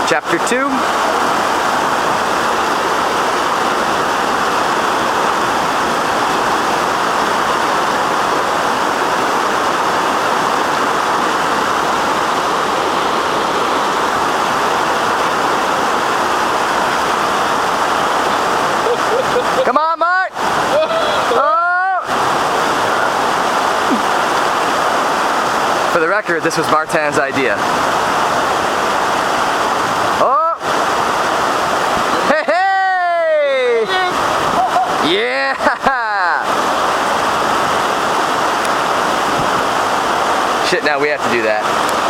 Chapter 2. Come on, Mart! Oh! For the record, this was Martin's idea. Oh! Hey, hey! Yeah! Shit, now we have to do that.